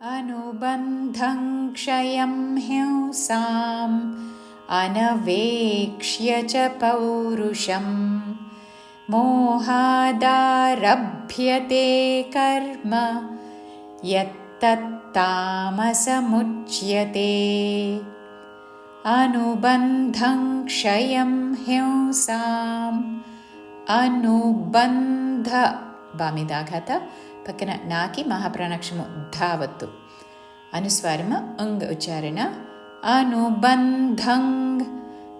अनुबन्धं क्षयं हिंसाम् अनवेक्ष्य च पौरुषं मोहादारभ्यते कर्म यत्तत्तामसमुच्यते। अनुबन्धं क्षयं हिंसाम् అనుబంధ బామిదాఘాత పక్కన నాకి మహాప్రాణాక్షము ధావత్తు అనుస్వారము అంగ్ ఉచ్చారణ. అనుబంధం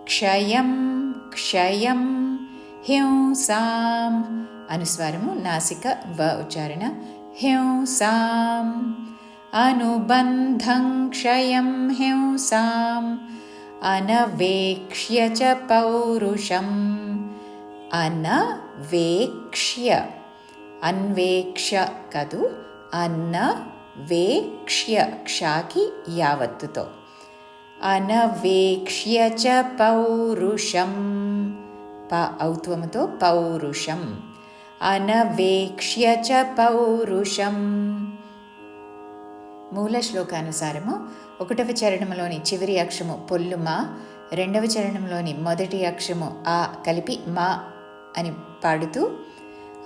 క్షయం క్షయం హింసాం అనుస్వారము నాసిక వ ఉచ్చారణ హింసాం. అనుబంధం క్షయం హింసాం అనవేక్ష్య చ పౌరుషం. అనవేక్ష్య అన్వేక్ష కాదు, అనవేక్ష్య క్షాకి యావత్తుతో అనవేక్ష్య చ పౌరుషం ప ఔత్వముతో పౌరుషం అనవేక్ష్య చ పౌరుషం. మూల శ్లోకానుసారము 1వ చరణంలోని చివరి అక్షరము పొల్లుమా, 2వ చరణంలోని మొదటి అక్షరము ఆ కలిపి మా అని పాడుతూ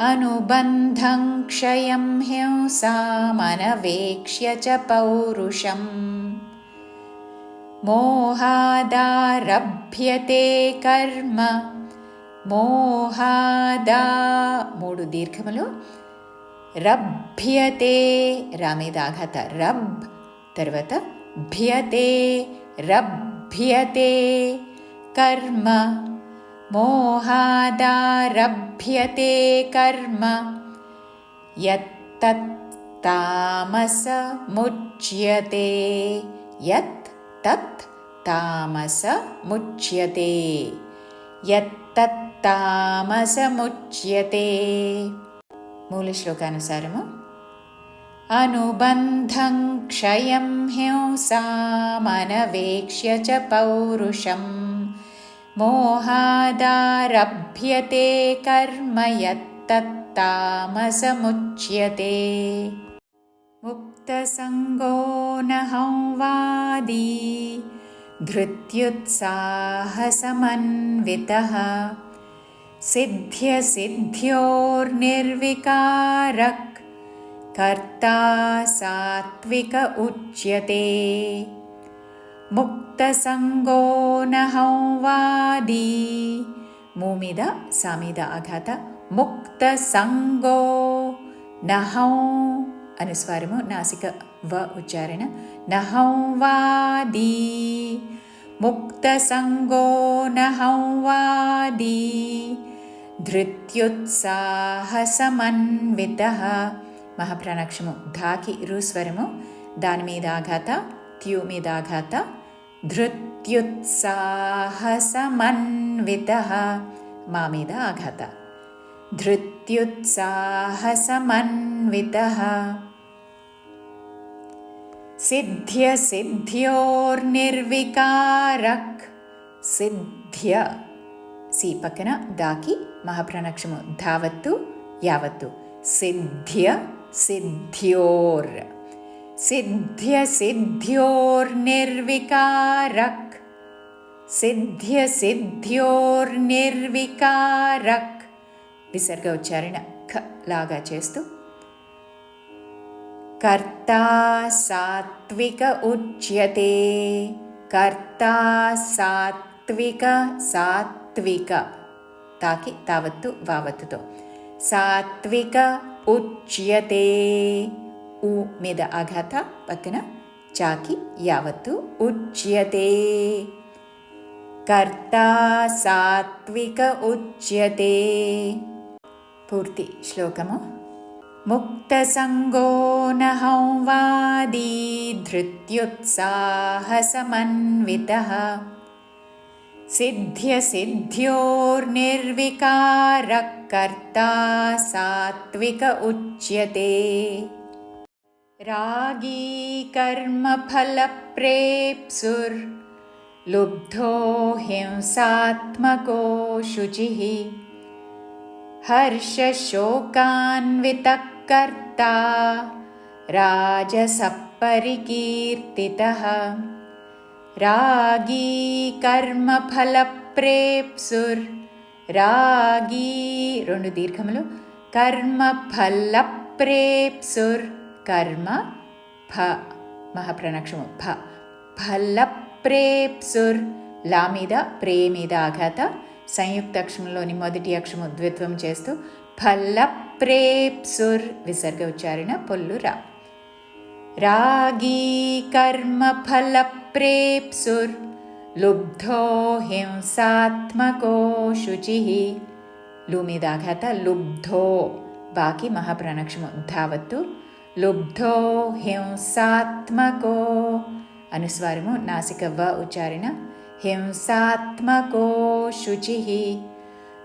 అనుబంధం క్షయం హింసామనవేక్ష్య చ పౌరుషం మోహాదారభ్యతే కర్మ. మోహాదా 3 దీర్ఘములు, రభ్యతే రామేదాఘాత రబ్, తర్వాత భ్యతే రభ్యతే కర్మ. మోహాదారభ్యతే కర్మ యత్తత్తామసముచ్యతే. యత్ తత్ తామసముచ్యతే యత్తత్తామసముచ్యతే. మూల శ్లోకానుసారము అనుబంధం క్షయం హింసామనవేక్ష్య చ పౌరుషం మోహాదారభ్యతే కర్మ యత్తత్తామసముచ్యతే. ముక్తసంగో నహం వాదీ ధృత్యుత్సాహసమన్వితః సిద్ధ్యసిద్ధ్యోర్నిర్వికారః కర్తా సాత్విక ఉచ్యతే. ముక్తసంగో నహం వాదీ మూమిద సామిద ఆఘాత ముక్తసంగో నహం అనుస్వారము నాసిక వ ఉచ్చారణ నహం వాదీ. ముక్తసంగో నహం వాదీ ధృత్యుత్సాహసమన్వితః మహాప్రాణాక్షము ధాకి రుస్వరము దాని మీద ఆఘాత త్యు మీద ఆఘాత ధృత్యుత్సాహసమన్వితః మా మీద ఆఘాత ధృత్యుత్సాహసమన్వితః. సిద్ధ్యసిద్ధ్యోర్నిర్వికారః సిద్ధ్య సి పక్కన దాకి మహాప్రాణాక్షము ధావత్తు యావత్తు సిద్ధ్య సిద్ధ్యోర్ సిద్ధ్యసిద్ధ్యోర్నిర్వికారః సిద్ధ్యసిద్ధ్యోర్నిర్వికారః విసర్గ ఉచ్చారణ ఖ లాగా చేస్తూ కర్తా సాత్విక ఉచ్యతే. కర్తా సాత్విక సాత్విక తాకి తావత్తు వావత్తుతో సాత్విక ఉచ్యతే. ఊ మీద ఆఘాత పక్కన చాకి యావత్తు ఉచ్యతే. కర్తా సాత్విక ఉచ్యతే. పూర్తి శ్లోకము. ముక్తసంగో నహం వాదీ ధృత్యుత్సాహసమన్వితః సిద్ధ్యసిద్ధ్యోర్నిర్వికారః కర్తా సాత్విక ఉచ్యతే. రాగీ కర్మఫలప్రేప్సుర్ లుబ్ధో హింసాత్మకో శుచిః హర్షశోకాన్వితః కర్తా राजसः परिकीर्तितः। रागी कर्मफलप्रेप्सुर् रागी రెండు దీర్ఘములు कर्मफलप्रेप्सुर् कर्म ఫ మహాప్రాణాక్షము ఫ ఫలప్రేప్సుర్ లా మీద ప్రే మీద ఆఘాత సంయుక్త అక్షరంలోని మొదటి అక్షరము ద్విత్వం చేస్తూ ఫలప్రేప్సుర్ విసర్గ ఉచ్చారణ పొల్లు రా. రాగీ కర్మ ఫలప్రేప్సుర్ లుబ్ధో హింసాత్మకో శుచి లు మీద ఆఘాత లుబ్ధో బాకి మహాప్రాణాక్షము ధావత్తు లుబ్ధో హింసాత్మకో అనుస్వారము నాసిక వ ఉచ్చారణ హింసాత్మకో శుచి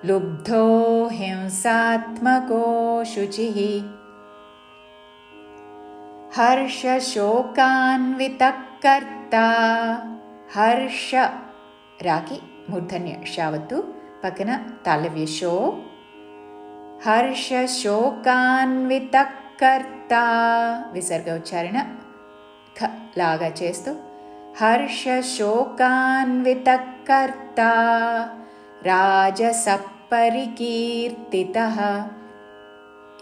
లుబ్ధో హింసాత్మకో శుచి. హర్షశోకాన్వితకర్త హర్ష రాకి మూర్ధన్య షావత్తు పక్కన తాళవ్య షో హర్షశోకాన్వితకర్త విసర్గ ఉచ్చారణ ఖ లాగా చేస్తూ హర్షశోకాన్వితకర్త రాజసః పరికీర్తితః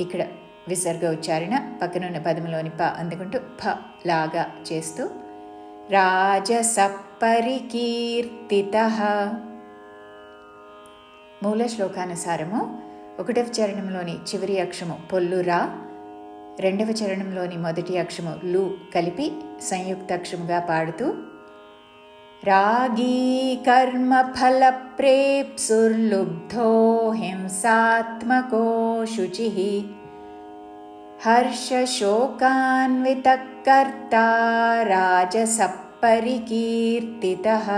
ఇక్కడ విసర్గ ఉచ్చారణ పక్కనున్న పదములోని ప అందుకుంటూ ఫ లాగా చేస్తూ రాజసః పరికీర్తితః. మూల శ్లోకానుసారము ఒకటవ చరణంలోని చివరి అక్షరము పొల్లు రా, రెండవ చరణంలోని మొదటి అక్షరము లు కలిపి సంయుక్త అక్షరముగా పాడుతూ రాగీ కర్మ ఫలప్రేప్సుర్లుబ్ధో హింసాత్మకో శుచి హర్షశోకాన్వితకర్త రాజసః పరికీర్తితః.